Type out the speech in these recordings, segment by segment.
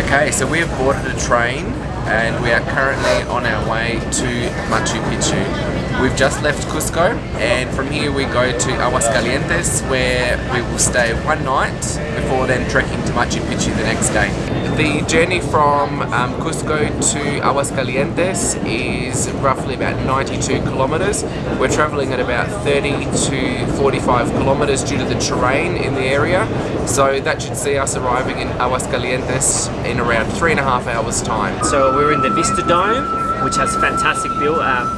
Okay, so we have boarded a train and we are currently on our way to Machu Picchu. We've just left Cuzco and from here we go to Aguas Calientes, where we will stay one night before then trekking to Machu Picchu the next day. The journey from Cuzco to Aguas Calientes is roughly about 92 kilometers. We're traveling at about 30 to 45 kilometers due to the terrain in the area, so that should see us arriving in Aguas Calientes in around 3.5 hours time. So we're in the Vista Dome, which has fantastic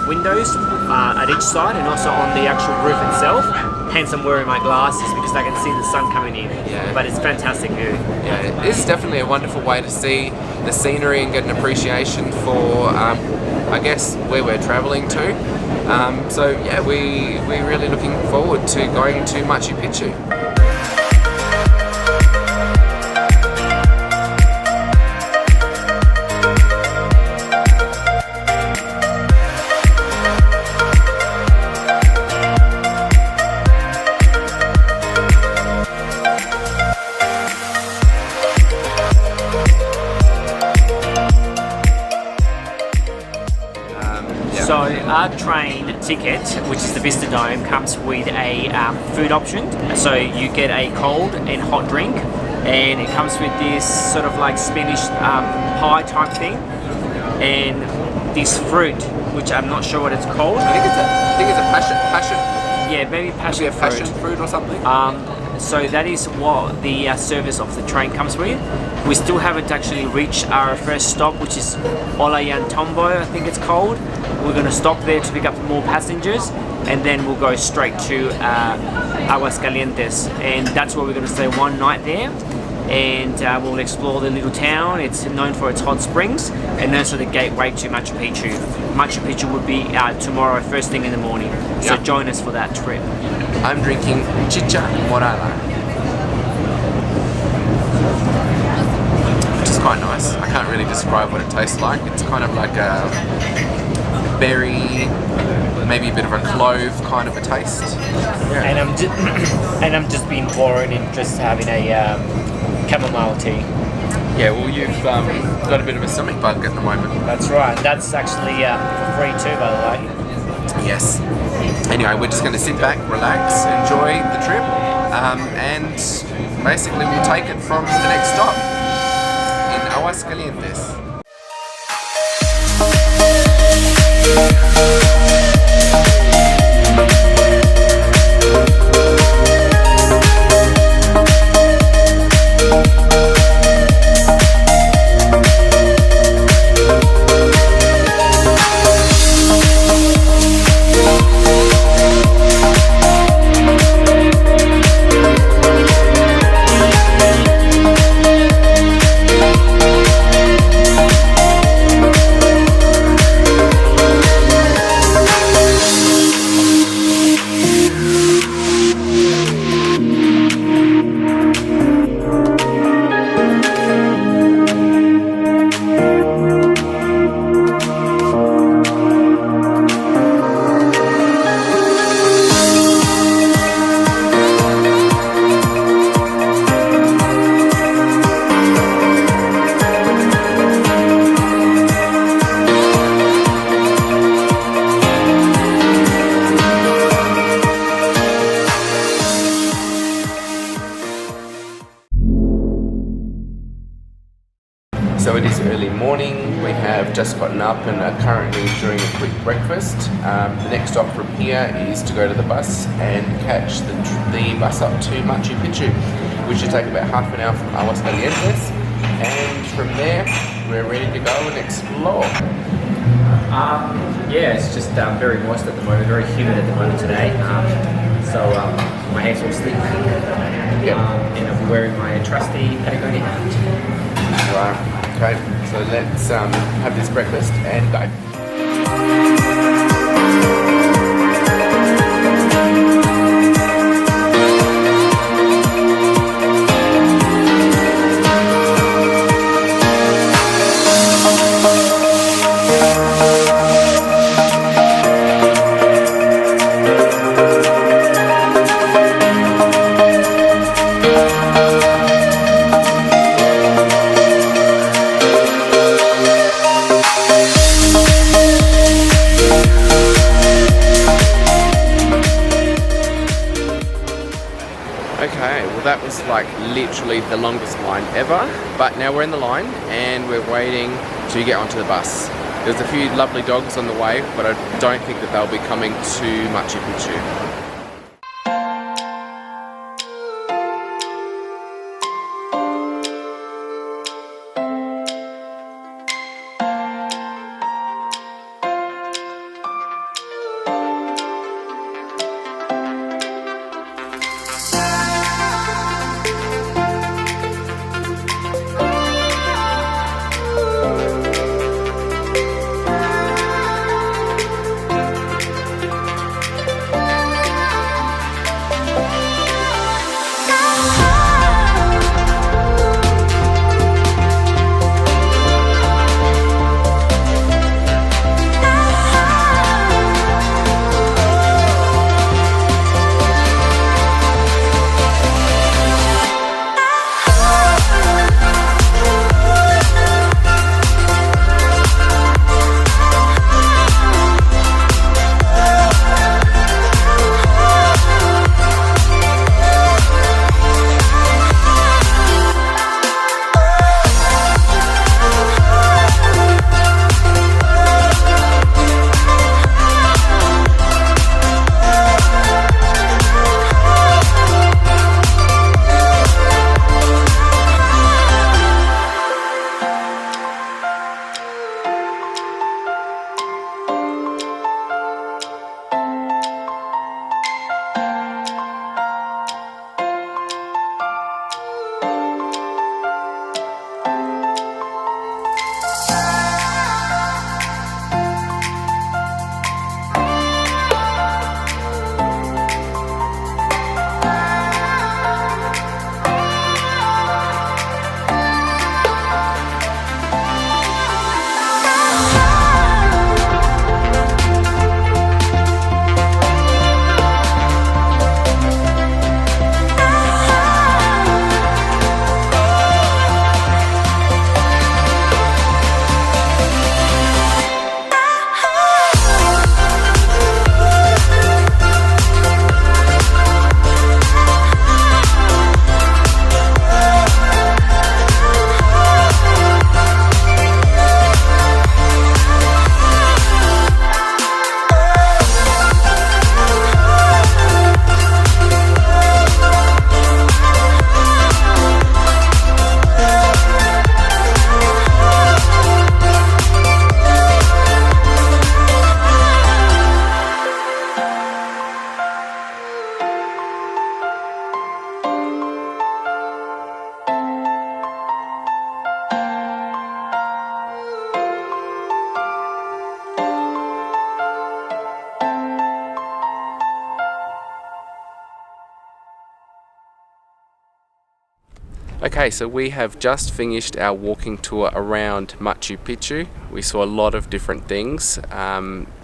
windows at each side and also on the actual roof itself. Hence I'm wearing my glasses because I can see the sun coming in. Yeah. But it's fantastic view. Yeah, it's definitely a wonderful way to see the scenery and get an appreciation for, I guess, where we're traveling to. So yeah, we're really looking forward to going to Machu Picchu. So our train ticket, which is the Vista Dome, comes with a food option. So you get a cold and hot drink, and it comes with this sort of like Spanish pie type thing, and this fruit, which I'm not sure what it's called. I think it's a passion. Yeah, maybe passion fruit. Passion fruit or something. So that is what the service of the train comes with. We still haven't actually reached our first stop, which is Ollantaytambo, I think it's called. We're going to stop there to pick up more passengers, and then we'll go straight to Aguas Calientes, and that's where we're going to stay one night there. And we'll explore the little town. It's known for its hot springs, and also the gateway to Machu Picchu. Machu Picchu would be tomorrow, first thing in the morning. So join us for that trip. I'm drinking chicha morada, which is quite nice. I can't really describe what it tastes like. It's kind of like a berry, maybe a bit of a clove kind of a taste. Yeah. And I'm just being bored and just having a chamomile tea. Yeah, well, you've got a bit of a stomach bug at the moment. That's right. That's actually for free too, by the way. Yes. Anyway, we're just going to sit back, relax, enjoy the trip, and basically we'll take it from the next stop in Aguas Calientes. So it is early morning, we have just gotten up and are currently doing a quick breakfast. The next stop from here is to go to the bus and catch the bus up to Machu Picchu, which should take about half an hour from Aguas Calientes, and from there we're ready to go and explore. Yeah, it's just very moist at the moment, very humid at the moment today. So my hair's all sleek. And I'm wearing my trusty Patagonia hat. Right. Okay, so let's have this breakfast and go. like literally the longest line ever. But now we're in the line and we're waiting to get onto the bus. There's a few lovely dogs on the way, but I don't think that they'll be coming to Machu Picchu. Okay, so we have just finished our walking tour around Machu Picchu. We saw a lot of different things.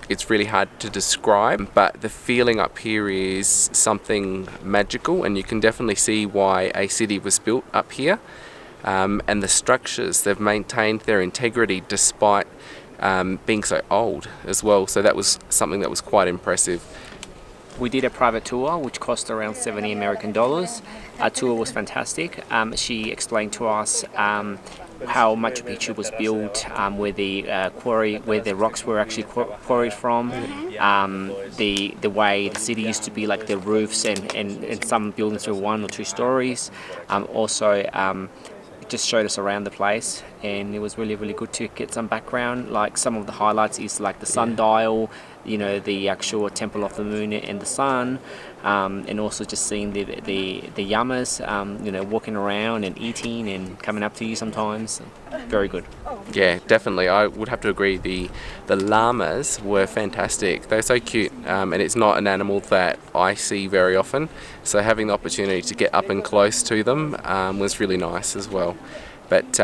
It's really hard to describe, but the feeling up here is something magical, and you can definitely see why a city was built up here. And the structures, they've maintained their integrity despite being so old as well. So that was something that was quite impressive. We did a private tour which cost around $70 American. Our tour was fantastic. She explained to us how Machu Picchu was built, where the quarry, where the rocks were actually quarried from, the way the city used to be, like the roofs and some buildings were 1 or 2 stories. It just showed us around the place, and it was really, really good to get some background. Like some of the highlights is like the sundial, you know, the actual temple of the moon and the sun, and also just seeing the llamas, you know, walking around and eating and coming up to you sometimes. Very good. Yeah, definitely. I would have to agree. The llamas were fantastic. They're so cute, and it's not an animal that I see very often. So having the opportunity to get up and close to them was really nice as well. But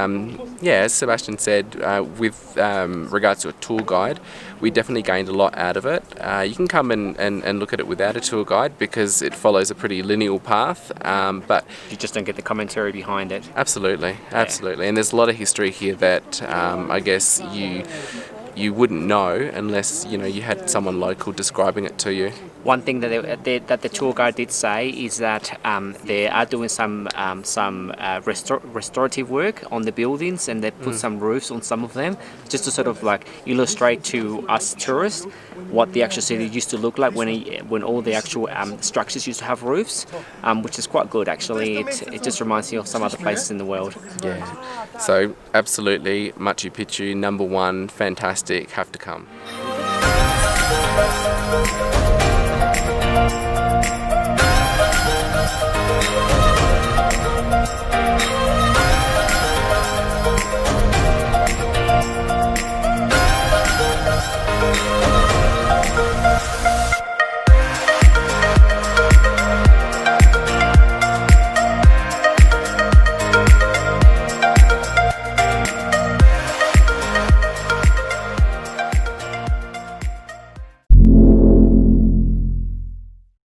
yeah, as Sebastian said, with regards to a tour guide, we definitely gained a lot out of it. You can come and look at it without a tour guide because it follows a pretty lineal path, but you just don't get the commentary behind it. Absolutely, absolutely. And there's a lot of history here that I guess you you wouldn't know unless you had someone local describing it to you. One thing that that the tour guide did say is that they are doing some restorative work on the buildings, and they put some roofs on some of them, just to sort of like illustrate to us tourists what the actual city used to look like when all the actual structures used to have roofs, which is quite good actually. It just reminds you of some other places in the world. Yeah. So absolutely, Machu Picchu, #1, fantastic, have to come.